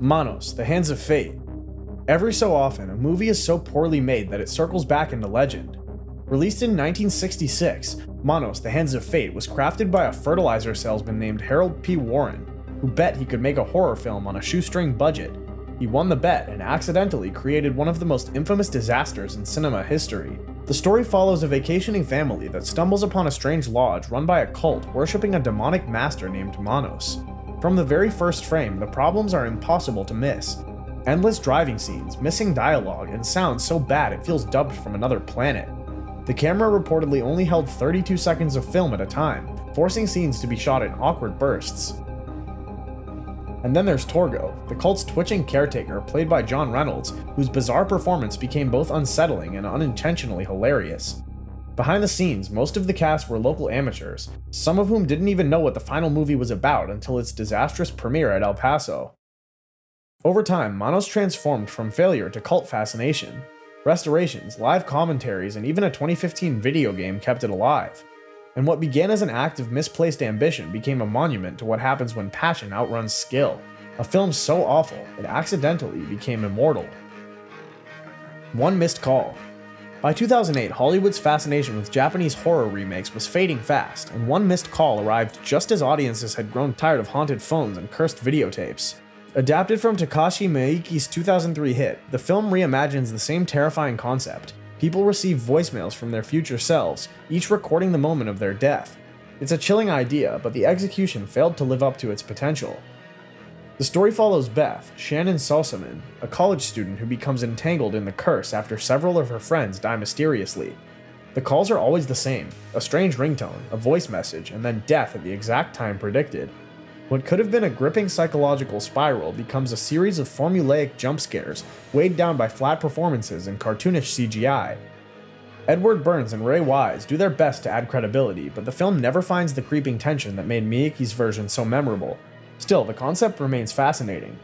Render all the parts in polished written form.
Manos, the Hands of Fate. Every so often, a movie is so poorly made that it circles back into legend. Released in 1966, Manos, the Hands of Fate was crafted by a fertilizer salesman named Harold P. Warren, who bet he could make a horror film on a shoestring budget. He won the bet and accidentally created one of the most infamous disasters in cinema history. The story follows a vacationing family that stumbles upon a strange lodge run by a cult worshipping a demonic master named Manos. From the very first frame, the problems are impossible to miss. Endless driving scenes, missing dialogue, and sound so bad it feels dubbed from another planet. The camera reportedly only held 32 seconds of film at a time, forcing scenes to be shot in awkward bursts. And then there's Torgo, the cult's twitching caretaker played by John Reynolds, whose bizarre performance became both unsettling and unintentionally hilarious. Behind the scenes, most of the cast were local amateurs, some of whom didn't even know what the final movie was about until its disastrous premiere at El Paso. Over time, Manos transformed from failure to cult fascination. Restorations, live commentaries, and even a 2015 video game kept it alive. And what began as an act of misplaced ambition became a monument to what happens when passion outruns skill. A film so awful, it accidentally became immortal. One Missed Call. By 2008, Hollywood's fascination with Japanese horror remakes was fading fast, and One Missed Call arrived just as audiences had grown tired of haunted phones and cursed videotapes. Adapted from Takashi Miike's 2003 hit, the film reimagines the same terrifying concept. People receive voicemails from their future selves, each recording the moment of their death. It's a chilling idea, but the execution failed to live up to its potential. The story follows Beth, Shannon Salsaman, a college student who becomes entangled in the curse after several of her friends die mysteriously. The calls are always the same, a strange ringtone, a voice message, and then death at the exact time predicted. What could have been a gripping psychological spiral becomes a series of formulaic jump scares, weighed down by flat performances and cartoonish CGI. Edward Burns and Ray Wise do their best to add credibility, but the film never finds the creeping tension that made Miike's version so memorable. Still, the concept remains fascinating.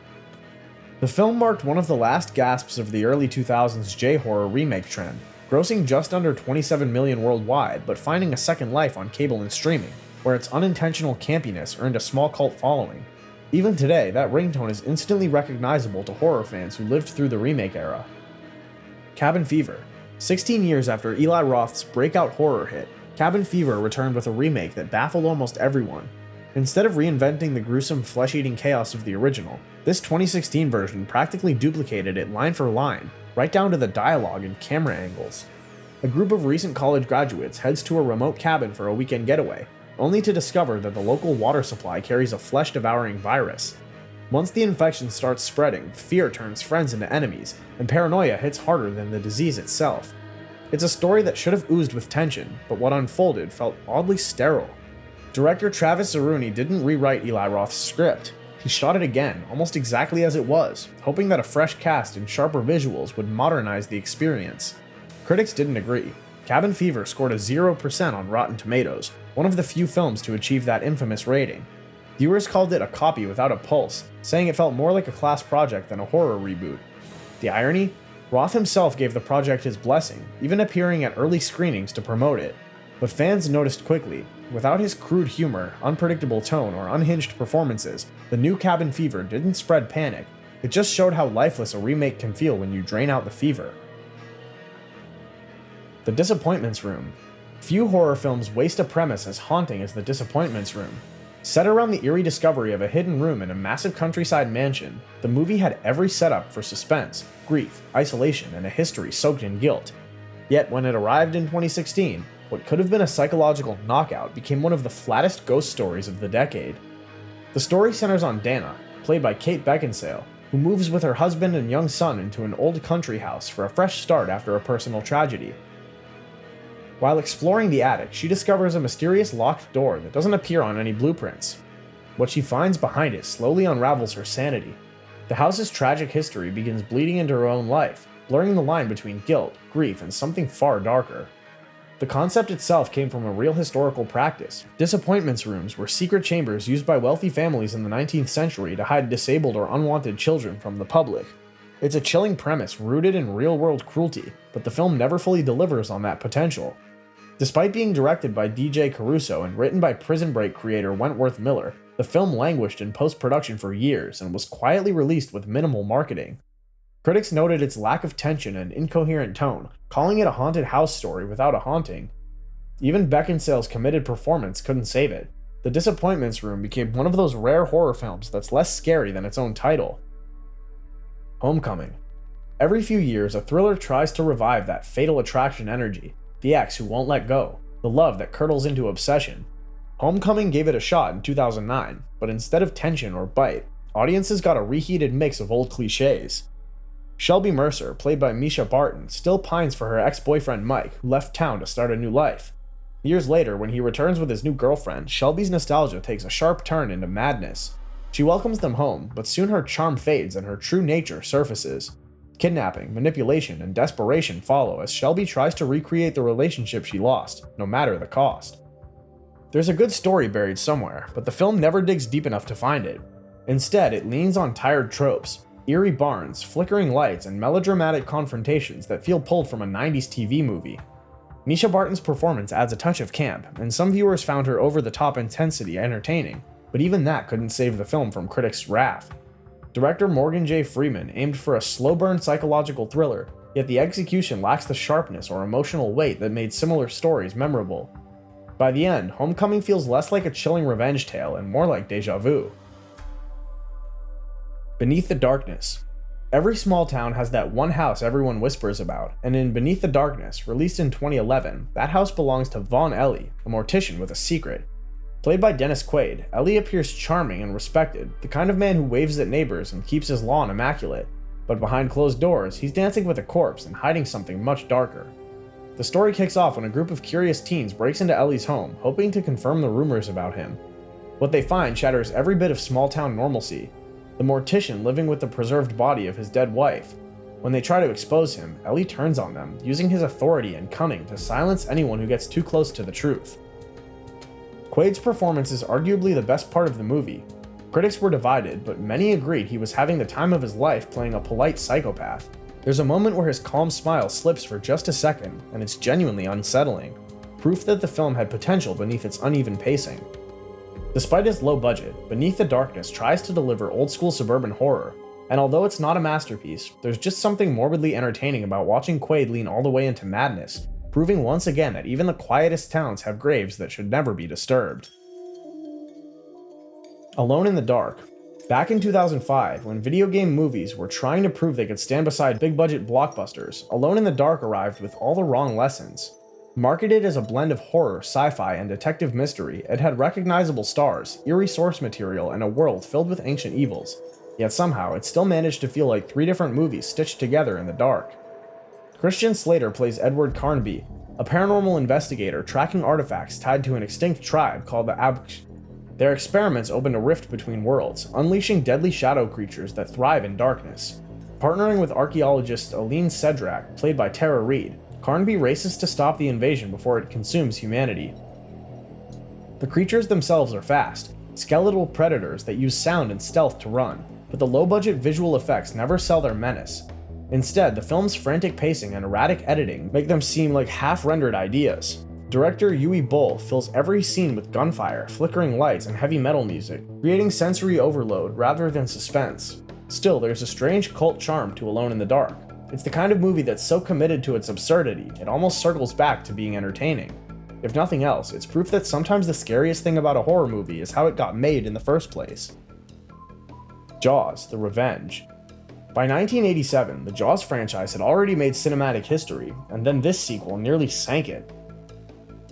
The film marked one of the last gasps of the early 2000s J-horror remake trend, grossing just under 27 million worldwide, but finding a second life on cable and streaming, where its unintentional campiness earned a small cult following. Even today, that ringtone is instantly recognizable to horror fans who lived through the remake era. Cabin Fever. 16 years after Eli Roth's breakout horror hit, Cabin Fever returned with a remake that baffled almost everyone. Instead of reinventing the gruesome flesh-eating chaos of the original, this 2016 version practically duplicated it line for line, right down to the dialogue and camera angles. A group of recent college graduates heads to a remote cabin for a weekend getaway, only to discover that the local water supply carries a flesh-devouring virus. Once the infection starts spreading, fear turns friends into enemies, and paranoia hits harder than the disease itself. It's a story that should have oozed with tension, but what unfolded felt oddly sterile. Director Travis Zaruni didn't rewrite Eli Roth's script. He shot it again, almost exactly as it was, hoping that a fresh cast and sharper visuals would modernize the experience. Critics didn't agree. Cabin Fever scored a 0% on Rotten Tomatoes, one of the few films to achieve that infamous rating. Viewers called it a copy without a pulse, saying it felt more like a class project than a horror reboot. The irony? Roth himself gave the project his blessing, even appearing at early screenings to promote it. But fans noticed quickly, without his crude humor, unpredictable tone, or unhinged performances, the new Cabin Fever didn't spread panic. It just showed how lifeless a remake can feel when you drain out the fever. The Disappointments Room. Few horror films waste a premise as haunting as The Disappointments Room. Set around the eerie discovery of a hidden room in a massive countryside mansion, the movie had every setup for suspense, grief, isolation, and a history soaked in guilt. Yet when it arrived in 2016, what could have been a psychological knockout became one of the flattest ghost stories of the decade. The story centers on Dana, played by Kate Beckinsale, who moves with her husband and young son into an old country house for a fresh start after a personal tragedy. While exploring the attic, she discovers a mysterious locked door that doesn't appear on any blueprints. What she finds behind it slowly unravels her sanity. The house's tragic history begins bleeding into her own life, blurring the line between guilt, grief, and something far darker. The concept itself came from a real historical practice. Disappointments rooms were secret chambers used by wealthy families in the 19th century to hide disabled or unwanted children from the public. It's a chilling premise rooted in real-world cruelty, but the film never fully delivers on that potential. Despite being directed by DJ Caruso and written by Prison Break creator Wentworth Miller, The film languished in post-production for years and was quietly released with minimal marketing. Critics noted its lack of tension and incoherent tone, calling it a haunted house story without a haunting. Even Beckinsale's committed performance couldn't save it. The Disappointments Room became one of those rare horror films that's less scary than its own title. Homecoming. Every few years, a thriller tries to revive that fatal attraction energy, the ex who won't let go, the love that curdles into obsession. Homecoming gave it a shot in 2009, but instead of tension or bite, audiences got a reheated mix of old cliches. Shelby Mercer, played by Misha Barton, still pines for her ex-boyfriend Mike, who left town to start a new life. Years later, when he returns with his new girlfriend, Shelby's nostalgia takes a sharp turn into madness. She welcomes them home, but soon her charm fades and her true nature surfaces. Kidnapping, manipulation, and desperation follow as Shelby tries to recreate the relationship she lost, no matter the cost. There's a good story buried somewhere, but the film never digs deep enough to find it. Instead, it leans on tired tropes, eerie barns, flickering lights, and melodramatic confrontations that feel pulled from a 90s TV movie. Misha Barton's performance adds a touch of camp, and some viewers found her over-the-top intensity entertaining, but even that couldn't save the film from critics' wrath. Director Morgan J. Freeman aimed for a slow-burn psychological thriller, yet the execution lacks the sharpness or emotional weight that made similar stories memorable. By the end, Homecoming feels less like a chilling revenge tale and more like déjà vu. Beneath the Darkness. Every small town has that one house everyone whispers about, and in Beneath the Darkness, released in 2011, that house belongs to Vaughn Ellie, a mortician with a secret. Played by Dennis Quaid, Ellie appears charming and respected, the kind of man who waves at neighbors and keeps his lawn immaculate, but behind closed doors, he's dancing with a corpse and hiding something much darker. The story kicks off when a group of curious teens breaks into Ellie's home, hoping to confirm the rumors about him. What they find shatters every bit of small-town normalcy. The mortician living with the preserved body of his dead wife. When they try to expose him, Ellie turns on them, using his authority and cunning to silence anyone who gets too close to the truth. Quaid's performance is arguably the best part of the movie. Critics were divided, but many agreed he was having the time of his life playing a polite psychopath. There's a moment where his calm smile slips for just a second, and it's genuinely unsettling. Proof that the film had potential beneath its uneven pacing. Despite its low budget, Beneath the Darkness tries to deliver old-school suburban horror, and although it's not a masterpiece, there's just something morbidly entertaining about watching Quaid lean all the way into madness, proving once again that even the quietest towns have graves that should never be disturbed. Alone in the Dark. Back in 2005, when video game movies were trying to prove they could stand beside big-budget blockbusters, Alone in the Dark arrived with all the wrong lessons. Marketed as a blend of horror, sci-fi, and detective mystery, it had recognizable stars, eerie source material, and a world filled with ancient evils. Yet somehow, it still managed to feel like 3 different movies stitched together in the dark. Christian Slater plays Edward Carnby, a paranormal investigator tracking artifacts tied to an extinct tribe called the Their experiments opened a rift between worlds, unleashing deadly shadow creatures that thrive in darkness. Partnering with archaeologist Aline Cedrak, played by Tara Reid, Carnby races to stop the invasion before it consumes humanity. The creatures themselves are fast, skeletal predators that use sound and stealth to run, but the low-budget visual effects never sell their menace. Instead, the film's frantic pacing and erratic editing make them seem like half-rendered ideas. Director Yui Boll fills every scene with gunfire, flickering lights, and heavy metal music, creating sensory overload rather than suspense. Still, there's a strange cult charm to Alone in the Dark. It's the kind of movie that's so committed to its absurdity, it almost circles back to being entertaining. If nothing else, it's proof that sometimes the scariest thing about a horror movie is how it got made in the first place. Jaws: The Revenge. By 1987, the Jaws franchise had already made cinematic history, and then this sequel nearly sank it.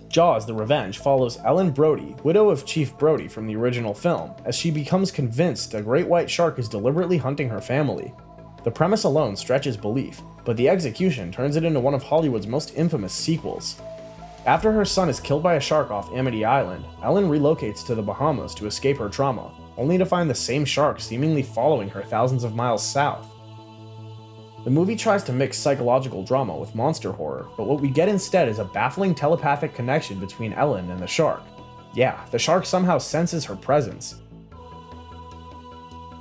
Jaws: The Revenge follows Ellen Brody, widow of Chief Brody from the original film, as she becomes convinced a great white shark is deliberately hunting her family. The premise alone stretches belief, but the execution turns it into one of Hollywood's most infamous sequels. After her son is killed by a shark off Amity Island, Ellen relocates to the Bahamas to escape her trauma, only to find the same shark seemingly following her thousands of miles south. The movie tries to mix psychological drama with monster horror, but what we get instead is a baffling telepathic connection between Ellen and the shark. Yeah, the shark somehow senses her presence.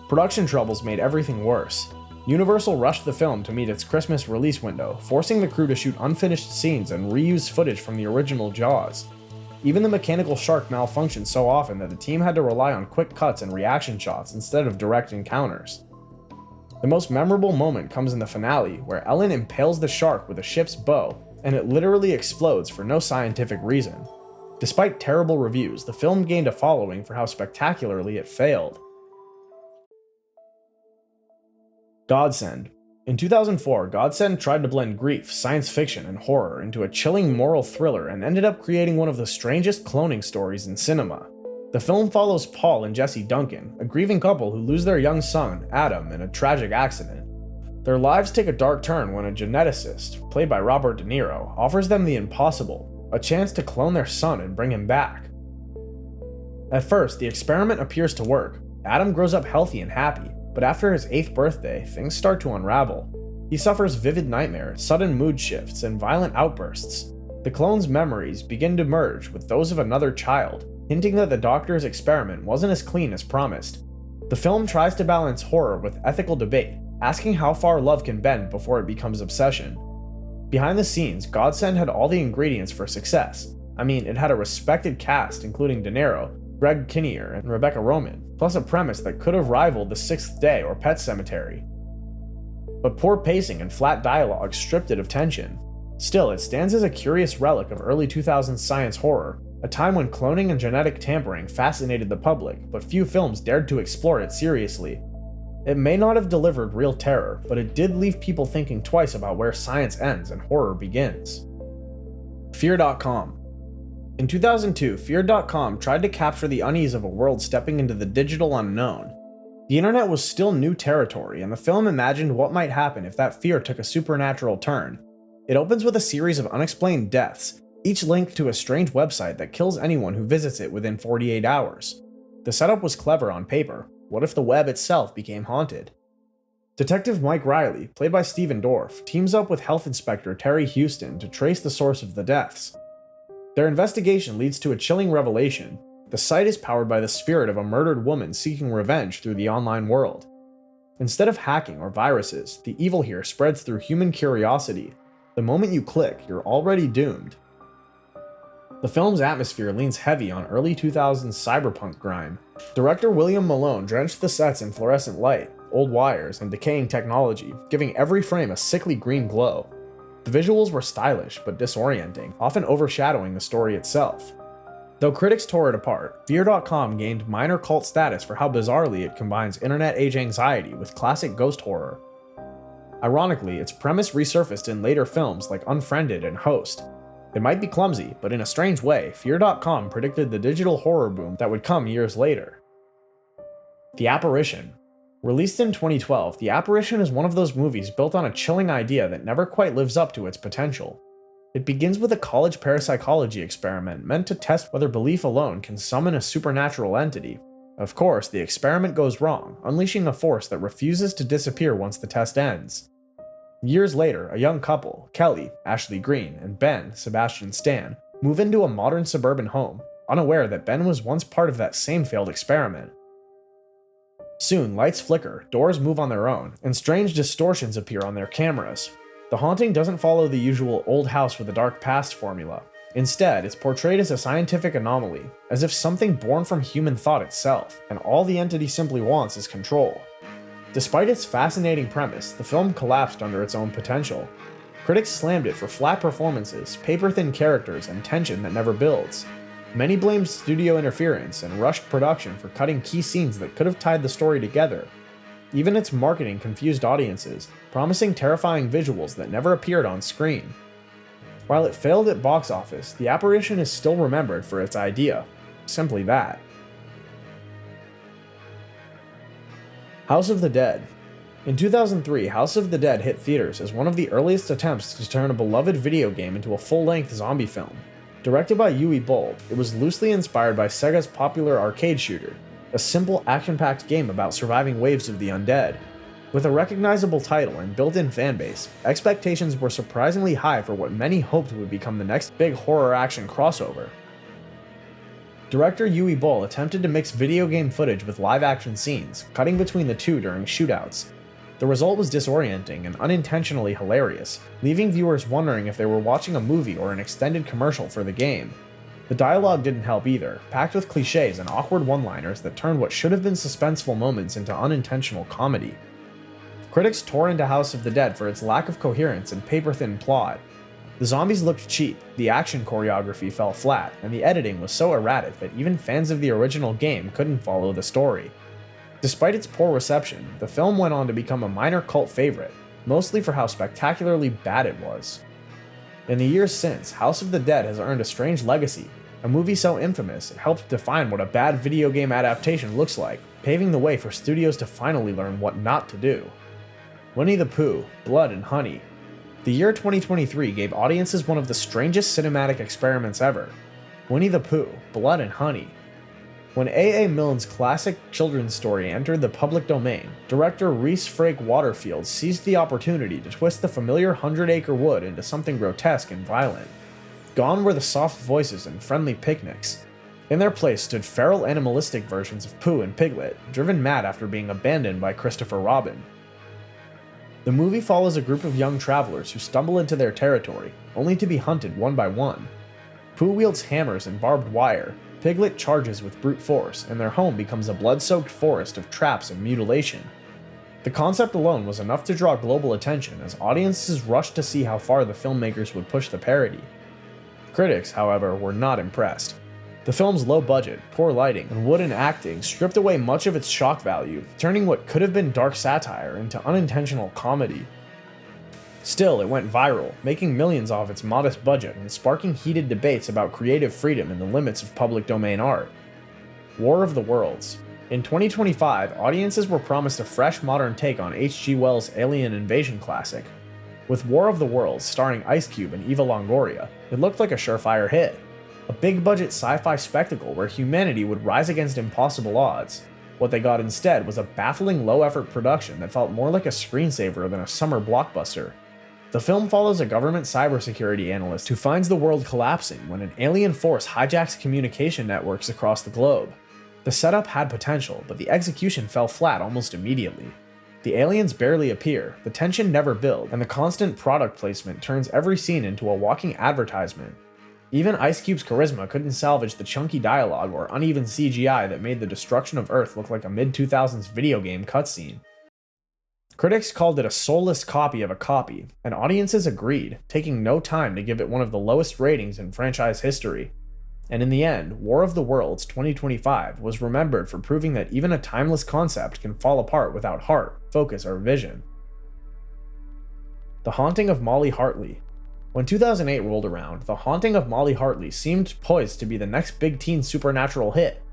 Production troubles made everything worse. Universal rushed the film to meet its Christmas release window, forcing the crew to shoot unfinished scenes and reuse footage from the original Jaws. Even the mechanical shark malfunctioned so often that the team had to rely on quick cuts and reaction shots instead of direct encounters. The most memorable moment comes in the finale, where Ellen impales the shark with a ship's bow, and it literally explodes for no scientific reason. Despite terrible reviews, the film gained a following for how spectacularly it failed. Godsend. In 2004, Godsend tried to blend grief, science fiction, and horror into a chilling moral thriller and ended up creating one of the strangest cloning stories in cinema. The film follows Paul and Jesse Duncan, a grieving couple who lose their young son, Adam, in a tragic accident. Their lives take a dark turn when a geneticist, played by Robert De Niro, offers them the impossible, a chance to clone their son and bring him back. At first, the experiment appears to work. Adam grows up healthy and happy, but after his 8th birthday, things start to unravel. He suffers vivid nightmares, sudden mood shifts, and violent outbursts. The clone's memories begin to merge with those of another child, hinting that the doctor's experiment wasn't as clean as promised. The film tries to balance horror with ethical debate, asking how far love can bend before it becomes obsession. Behind the scenes, Godsend had all the ingredients for success. I mean, it had a respected cast including De Niro, Greg Kinnear, and Rebecca Roman, plus a premise that could have rivaled The Sixth Day or Pet Sematary. But poor pacing and flat dialogue stripped it of tension. Still, it stands as a curious relic of early 2000s science horror, a time when cloning and genetic tampering fascinated the public, but few films dared to explore it seriously. It may not have delivered real terror, but it did leave people thinking twice about where science ends and horror begins. Fear.com. In 2002, Fear.com tried to capture the unease of a world stepping into the digital unknown. The internet was still new territory, and the film imagined what might happen if that fear took a supernatural turn. It opens with a series of unexplained deaths, each linked to a strange website that kills anyone who visits it within 48 hours. The setup was clever on paper. What if the web itself became haunted? Detective Mike Riley, played by Stephen Dorff, teams up with Health Inspector Terry Houston to trace the source of the deaths. Their investigation leads to a chilling revelation. The site is powered by the spirit of a murdered woman seeking revenge through the online world. Instead of hacking or viruses, the evil here spreads through human curiosity. The moment you click, you're already doomed. The film's atmosphere leans heavy on early 2000s cyberpunk grime. Director William Malone drenched the sets in fluorescent light, old wires, and decaying technology, giving every frame a sickly green glow. The visuals were stylish but disorienting, often overshadowing the story itself. Though critics tore it apart, Fear.com gained minor cult status for how bizarrely it combines internet age anxiety with classic ghost horror. Ironically, its premise resurfaced in later films like Unfriended and Host. It might be clumsy, but in a strange way, Fear.com predicted the digital horror boom that would come years later. The Apparition. Released in 2012, The Apparition is one of those movies built on a chilling idea that never quite lives up to its potential. It begins with a college parapsychology experiment meant to test whether belief alone can summon a supernatural entity. Of course, the experiment goes wrong, unleashing a force that refuses to disappear once the test ends. Years later, a young couple, Kelly, Ashley Green, and Ben, Sebastian Stan, move into a modern suburban home, unaware that Ben was once part of that same failed experiment. Soon, lights flicker, doors move on their own, and strange distortions appear on their cameras. The haunting doesn't follow the usual old house with a dark past formula. Instead, it's portrayed as a scientific anomaly, as if something born from human thought itself, and all the entity simply wants is control. Despite its fascinating premise, the film collapsed under its own potential. Critics slammed it for flat performances, paper-thin characters, and tension that never builds. Many blamed studio interference and rushed production for cutting key scenes that could have tied the story together. Even its marketing confused audiences, promising terrifying visuals that never appeared on screen. While it failed at box office, The Apparition is still remembered for its idea. Simply that. House of the Dead. In 2003, House of the Dead hit theaters as one of the earliest attempts to turn a beloved video game into a full-length zombie film. Directed by Uwe Boll, it was loosely inspired by Sega's popular arcade shooter, a simple action-packed game about surviving waves of the undead. With a recognizable title and built-in fanbase, expectations were surprisingly high for what many hoped would become the next big horror action crossover. Director Uwe Boll attempted to mix video game footage with live-action scenes, cutting between the two during shootouts. The result was disorienting and unintentionally hilarious, leaving viewers wondering if they were watching a movie or an extended commercial for the game. The dialogue didn't help either, packed with cliches and awkward one-liners that turned what should have been suspenseful moments into unintentional comedy. Critics tore into House of the Dead for its lack of coherence and paper-thin plot. The zombies looked cheap, the action choreography fell flat, and the editing was so erratic that even fans of the original game couldn't follow the story. Despite its poor reception, the film went on to become a minor cult favorite, mostly for how spectacularly bad it was. In the years since, House of the Dead has earned a strange legacy, a movie so infamous it helped define what a bad video game adaptation looks like, paving the way for studios to finally learn what not to do. Winnie the Pooh, Blood and Honey. The year 2023 gave audiences one of the strangest cinematic experiments ever. Winnie the Pooh, Blood and Honey. When A.A. Milne's classic children's story entered the public domain, director Rhys Frake Waterfield seized the opportunity to twist the familiar Hundred Acre Wood into something grotesque and violent. Gone were the soft voices and friendly picnics. In their place stood feral animalistic versions of Pooh and Piglet, driven mad after being abandoned by Christopher Robin. The movie follows a group of young travelers who stumble into their territory, only to be hunted one by one. Pooh wields hammers and barbed wire, Piglet charges with brute force, and their home becomes a blood-soaked forest of traps and mutilation. The concept alone was enough to draw global attention as audiences rushed to see how far the filmmakers would push the parody. Critics, however, were not impressed. The film's low budget, poor lighting, and wooden acting stripped away much of its shock value, turning what could have been dark satire into unintentional comedy. Still, it went viral, making millions off its modest budget and sparking heated debates about creative freedom and the limits of public domain art. War of the Worlds. In 2025, audiences were promised a fresh modern take on H.G. Wells' alien invasion classic. With War of the Worlds starring Ice Cube and Eva Longoria, it looked like a surefire hit. A big-budget sci-fi spectacle where humanity would rise against impossible odds. What they got instead was a baffling low-effort production that felt more like a screensaver than a summer blockbuster. The film follows a government cybersecurity analyst who finds the world collapsing when an alien force hijacks communication networks across the globe. The setup had potential, but the execution fell flat almost immediately. The aliens barely appear, the tension never builds, and the constant product placement turns every scene into a walking advertisement. Even Ice Cube's charisma couldn't salvage the chunky dialogue or uneven CGI that made the destruction of Earth look like a mid-2000s video game cutscene. Critics called it a soulless copy of a copy, and audiences agreed, taking no time to give it one of the lowest ratings in franchise history. And in the end, War of the Worlds 2025 was remembered for proving that even a timeless concept can fall apart without heart, focus, or vision. The Haunting of Molly Hartley. When 2008 rolled around, The Haunting of Molly Hartley seemed poised to be the next big teen supernatural hit.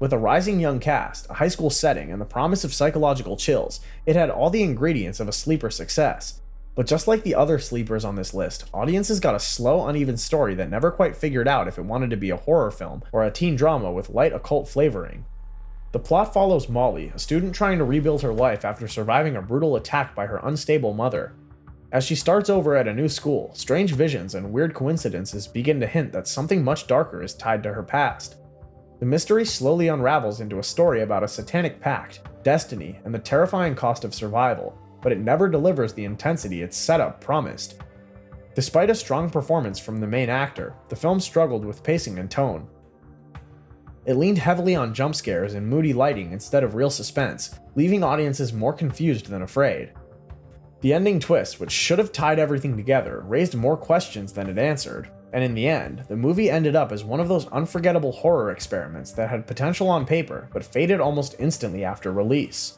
With a rising young cast, a high school setting, and the promise of psychological chills, it had all the ingredients of a sleeper success. But just like the other sleepers on this list, audiences got a slow, uneven story that never quite figured out if it wanted to be a horror film or a teen drama with light occult flavoring. The plot follows Molly, a student trying to rebuild her life after surviving a brutal attack by her unstable mother. As she starts over at a new school, strange visions and weird coincidences begin to hint that something much darker is tied to her past. The mystery slowly unravels into a story about a satanic pact, destiny, and the terrifying cost of survival, but it never delivers the intensity its setup promised. Despite a strong performance from the main actor, the film struggled with pacing and tone. It leaned heavily on jump scares and moody lighting instead of real suspense, leaving audiences more confused than afraid. The ending twist, which should have tied everything together, raised more questions than it answered, and in the end, the movie ended up as one of those unforgettable horror experiments that had potential on paper but faded almost instantly after release.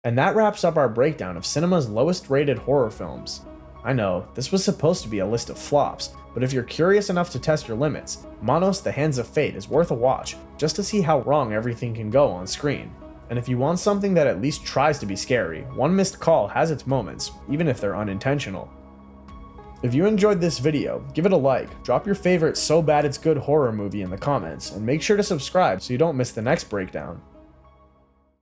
And that wraps up our breakdown of cinema's lowest rated horror films. I know, this was supposed to be a list of flops, but if you're curious enough to test your limits, Manos: The Hands of Fate is worth a watch, just to see how wrong everything can go on screen. And if you want something that at least tries to be scary, One Missed Call has its moments, even if they're unintentional. If you enjoyed this video, give it a like, drop your favorite so bad it's good horror movie in the comments, and make sure to subscribe so you don't miss the next breakdown.